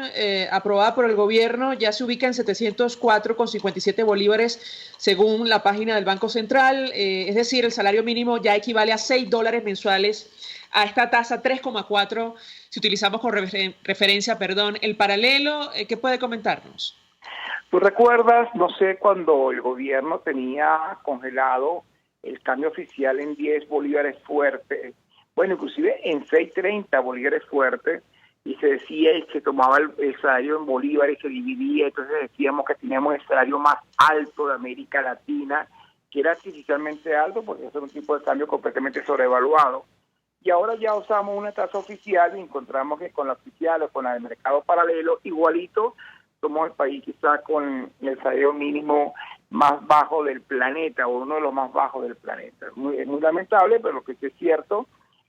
Speaker 2: aprobada por el gobierno, ya se ubica en 704,57 bolívares según la página del Banco Central. Es decir, el salario mínimo ya equivale a $6 mensuales, a esta tasa 3,4 si utilizamos con referencia, el paralelo. ¿Qué puede comentarnos?
Speaker 15: ¿Tú recuerdas, no sé, cuando el gobierno tenía congelado el cambio oficial en 10 bolívares fuertes, inclusive en 6.30 bolívares fuertes, y se decía y se tomaba el salario en bolívares y se dividía, entonces decíamos que teníamos el salario más alto de América Latina, que era artificialmente alto porque es un tipo de cambio completamente sobrevaluado. Y ahora ya usamos una tasa oficial y encontramos que con la oficial o con la del mercado paralelo, igualito, somos el país quizá con el salario mínimo más bajo del planeta, o uno de los más bajos del planeta. Es muy lamentable, pero lo que sí es cierto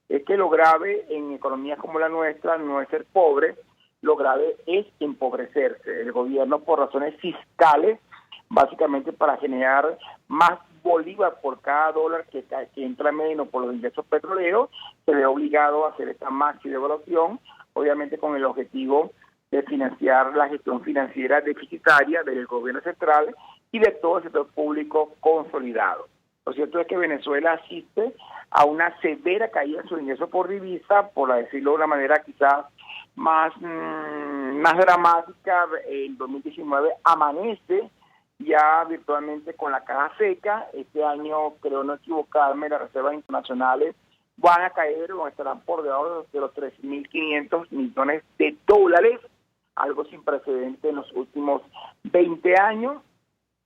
Speaker 15: es que lo grave en economías como la nuestra no es ser pobre, lo grave es empobrecerse. El gobierno, por razones fiscales, básicamente para generar más bolívar por cada dólar que entra menos por los ingresos petroleros, se ve obligado a hacer esta maxi devaluación, obviamente con el objetivo de financiar la gestión financiera deficitaria del gobierno central y de todo el sector público consolidado. Lo cierto es que Venezuela asiste a una severa caída en sus ingresos por divisa, por decirlo de una manera quizás más dramática. En 2019 amanece ya virtualmente con la caja seca. Este año, creo no equivocarme, las reservas internacionales van a caer o estarán por debajo de los 3.500 millones de dólares, algo sin precedente en los últimos 20 años,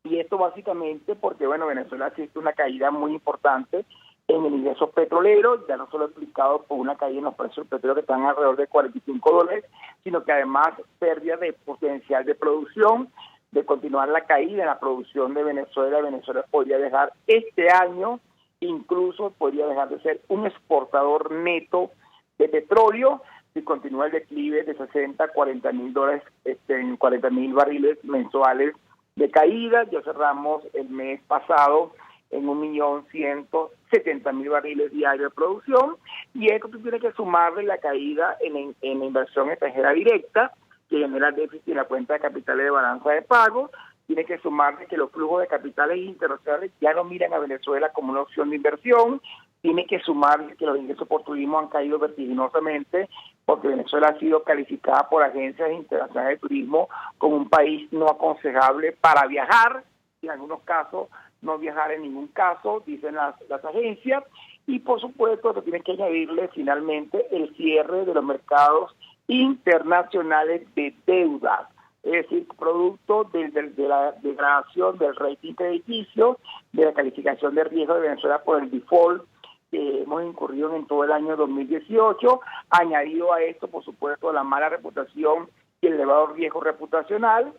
Speaker 15: y esto básicamente porque, Venezuela asiste a una caída muy importante en el ingreso petrolero, ya no solo explicado por una caída en los precios del petróleo que están alrededor de $45, sino que además pérdida de potencial de producción. De continuar la caída en la producción de Venezuela, Venezuela podría dejar este año, incluso podría dejar de ser un exportador neto de petróleo, si continúa el declive de 60 a 40 mil dólares, en 40 mil barriles mensuales de caída. Ya cerramos el mes pasado en 1.170.000 barriles diarios de producción, y esto tú tienes que sumarle la caída en la inversión extranjera directa, que genera déficit en la cuenta de capitales de balanza de pago. Tiene que sumarle que los flujos de capitales internacionales ya no miran a Venezuela como una opción de inversión. Tiene que sumarle que los ingresos por turismo han caído vertiginosamente, porque Venezuela ha sido calificada por agencias internacionales de turismo como un país no aconsejable para viajar, y en algunos casos no viajar en ningún caso, dicen las agencias. Y por supuesto, tiene que añadirle finalmente el cierre de los mercados internacionales de deuda, es decir, producto de la degradación del rating crediticio, de la calificación de riesgo de Venezuela por el default que hemos incurrido en todo el año 2018, añadido a esto, por supuesto, la mala reputación y el elevado riesgo reputacional,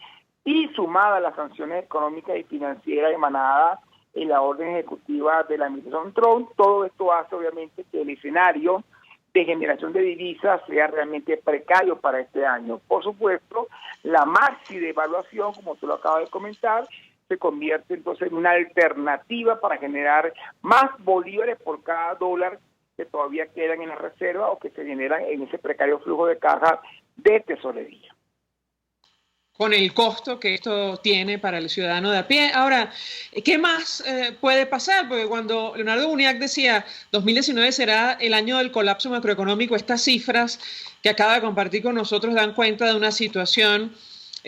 Speaker 15: y sumada a las sanciones económicas y financieras emanadas en la orden ejecutiva de la administración Trump. Todo esto hace obviamente que el escenario de generación de divisas sea realmente precario para este año. Por supuesto, la maxi devaluación, como tú lo acabas de comentar, se convierte entonces en una alternativa para generar más bolívares por cada dólar que todavía quedan en la reserva o que se generan en ese precario flujo de caja de tesorería.
Speaker 2: Con el costo que esto tiene para el ciudadano de a pie. Ahora, ¿qué más puede pasar? Porque cuando Leonardo Buniac decía 2019 será el año del colapso macroeconómico, estas cifras que acaba de compartir con nosotros dan cuenta de una situación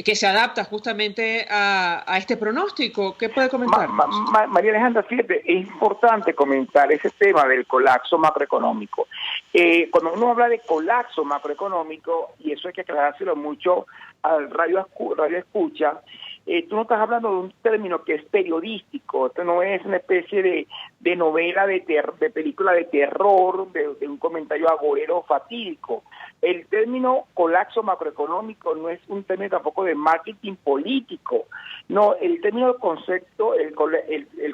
Speaker 2: que se adapta justamente a este pronóstico. ¿Qué puede comentar?
Speaker 15: María Alejandra, fíjate, es importante comentar ese tema del colapso macroeconómico. Cuando uno habla de colapso macroeconómico, y eso hay que aclarárselo mucho al radio escucha, tú no estás hablando de un término que es periodístico, esto no es una especie de novela, de película de terror, de un comentario agorero fatídico. El término colapso macroeconómico no es un término tampoco de marketing político, no, el término concepto, el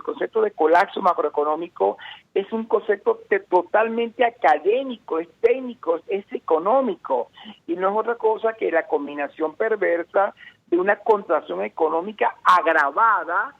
Speaker 15: concepto de colapso macroeconómico es un concepto totalmente académico, es técnico, es económico, y no es otra cosa que la combinación perversa de una contracción económica agravada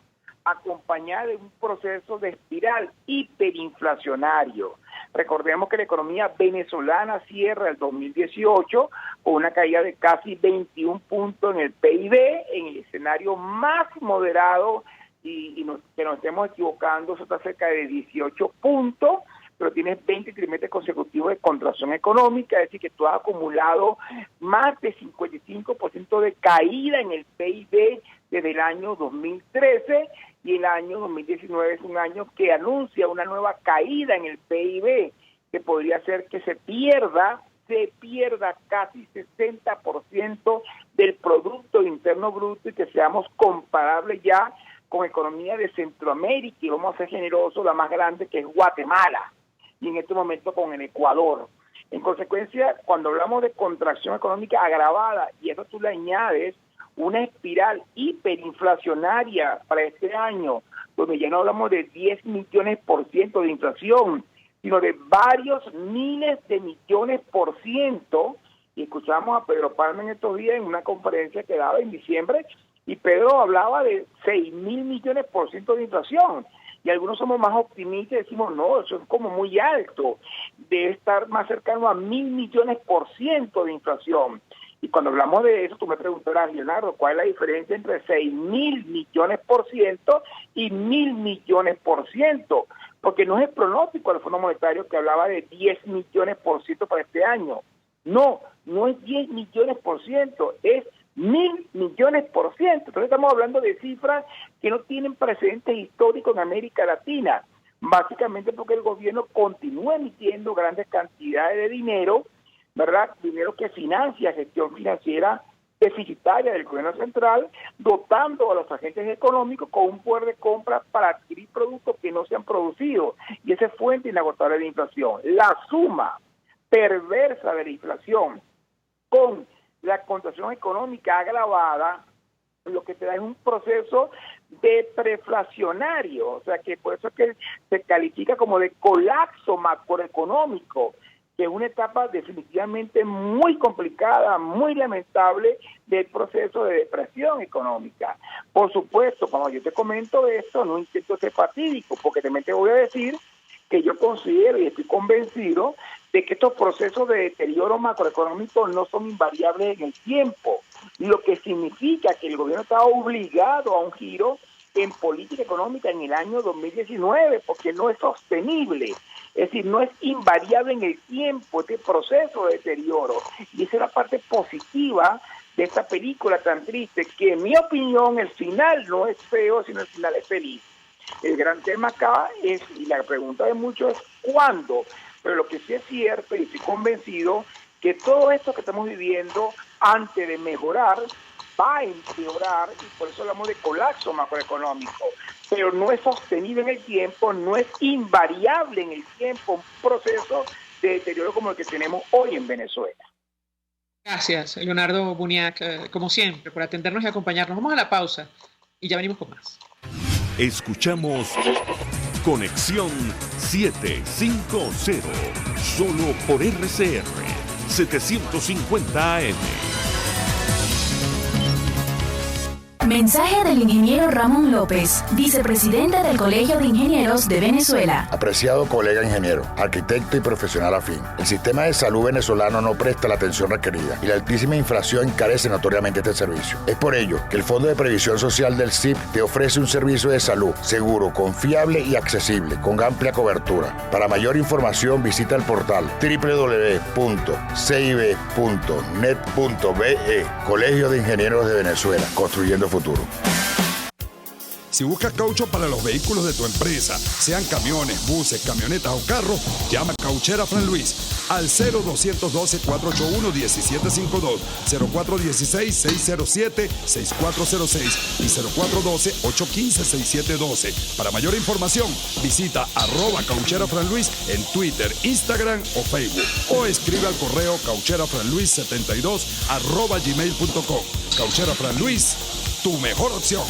Speaker 15: acompañada de un proceso de espiral hiperinflacionario. Recordemos que la economía venezolana cierra el 2018 con una caída de casi 21 puntos en el PIB, en el escenario más moderado, que nos estemos equivocando, eso está cerca de 18 puntos, pero tienes 20 trimestres consecutivos de contracción económica, es decir, que tú has acumulado más de 55% de caída en el PIB desde el año 2013, y el año 2019 es un año que anuncia una nueva caída en el PIB, que podría ser que se pierda casi 60% del Producto Interno Bruto y que seamos comparables ya con economía de Centroamérica, y vamos a ser generosos, la más grande, que es Guatemala, y en este momento con el Ecuador. En consecuencia, cuando hablamos de contracción económica agravada, y eso tú le añades una espiral hiperinflacionaria para este año, donde ya no hablamos de 10 millones % de inflación, sino de varios miles de millones %, y escuchamos a Pedro Palma en estos días en una conferencia que daba en diciembre, y Pedro hablaba de 6.000 millones % de inflación, y algunos somos más optimistas y decimos, no, eso es como muy alto, debe estar más cercano a 1.000 millones % de inflación. Y cuando hablamos de eso, tú me preguntarás, Leonardo, ¿cuál es la diferencia entre 6.000 millones % y 1.000 millones %? Porque no es el pronóstico del Fondo Monetario que hablaba de 10 millones % para este año. No, no es 10 millones %, es 1.000 millones %. Entonces estamos hablando de cifras que no tienen precedentes históricos en América Latina, básicamente porque el gobierno continúa emitiendo grandes cantidades de dinero, ¿verdad? Dinero que financia gestión financiera deficitaria del gobierno central, dotando a los agentes económicos con un poder de compra para adquirir productos que no se han producido, y esa es fuente inagotable de inflación. La suma perversa de la inflación con la contracción económica agravada, lo que te da es un proceso de preflacionario, o sea que por eso es que se califica como de colapso macroeconómico, que es una etapa definitivamente muy complicada, muy lamentable del proceso de depresión económica. Por supuesto, cuando yo te comento esto, no intento ser fatídico, porque también te voy a decir que yo considero y estoy convencido de que estos procesos de deterioro macroeconómico no son invariables en el tiempo, lo que significa que el gobierno está obligado a un giro en política económica en el año 2019, porque no es sostenible, es decir, no es invariable en el tiempo este proceso de deterioro, y esa es la parte positiva de esta película tan triste, que en mi opinión el final no es feo, sino el final es feliz. El gran tema acá es, y la pregunta de muchos es ¿cuándo? Pero lo que sí es cierto, y estoy convencido, que todo esto que estamos viviendo, antes de mejorar, va a empeorar, y por eso hablamos de colapso macroeconómico, pero no es sostenible en el tiempo, no es invariable en el tiempo, un proceso de deterioro como el que tenemos hoy en Venezuela.
Speaker 2: Gracias, Leonardo Buniac, como siempre, por atendernos y acompañarnos. Vamos a la pausa y ya venimos con más.
Speaker 1: Escuchamos Conexión 750, solo por RCR 750 AM.
Speaker 6: Mensaje del ingeniero Ramón López, vicepresidente del Colegio de Ingenieros de Venezuela.
Speaker 7: Apreciado colega ingeniero, arquitecto y profesional afín, el sistema de salud venezolano no presta la atención requerida y la altísima inflación encarece notoriamente este servicio. Es por ello que el Fondo de Previsión Social del CIP te ofrece un servicio de salud seguro, confiable y accesible, con amplia cobertura. Para mayor información visita el portal www.cib.net.be, Colegio de Ingenieros de Venezuela, construyendo futuro.
Speaker 8: Si buscas caucho para los vehículos de tu empresa, sean camiones, buses, camionetas o carros, llama a Cauchera Fran Luis al 0212-481-1752, 0416-607-6406 y 0412-815-6712. Para mayor información, visita @Cauchera Fran Luis en Twitter, Instagram o Facebook o escribe al correo caucherafranluis72@gmail.com. Cauchera Fran Luis, tu mejor opción.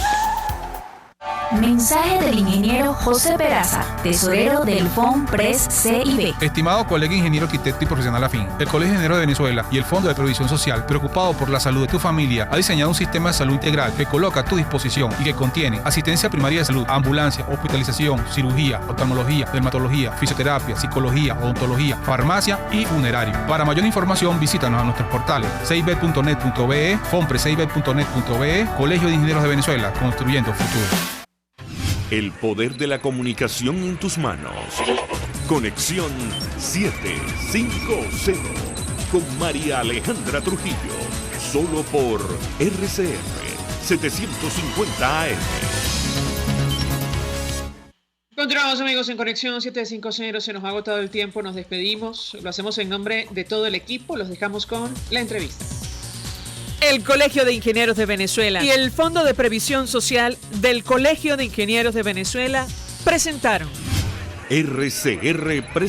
Speaker 6: Mensaje del ingeniero José Peraza, tesorero del FONPRES CIB.
Speaker 9: Estimado colega ingeniero, arquitecto y profesional afín, el Colegio de Ingenieros de Venezuela y el Fondo de Previsión Social, preocupado por la salud de tu familia, ha diseñado un sistema de salud integral que coloca a tu disposición y que contiene asistencia primaria de salud, ambulancia, hospitalización, cirugía, oftalmología, dermatología, fisioterapia, psicología, odontología, farmacia y funerario. Para mayor información, visítanos a nuestros portales cib.net.be, fonprescib.net.be, Colegio de Ingenieros de Venezuela, construyendo futuro.
Speaker 1: El poder de la comunicación en tus manos. Conexión 750 con María Alejandra Trujillo. Solo por RCR 750 AM.
Speaker 2: Continuamos, amigos, en Conexión 750. Se nos ha agotado el tiempo, nos despedimos. Lo hacemos en nombre de todo el equipo. Los dejamos con la entrevista. El Colegio de Ingenieros de Venezuela y el Fondo de Previsión Social del Colegio de Ingenieros de Venezuela presentaron
Speaker 1: RCR presenta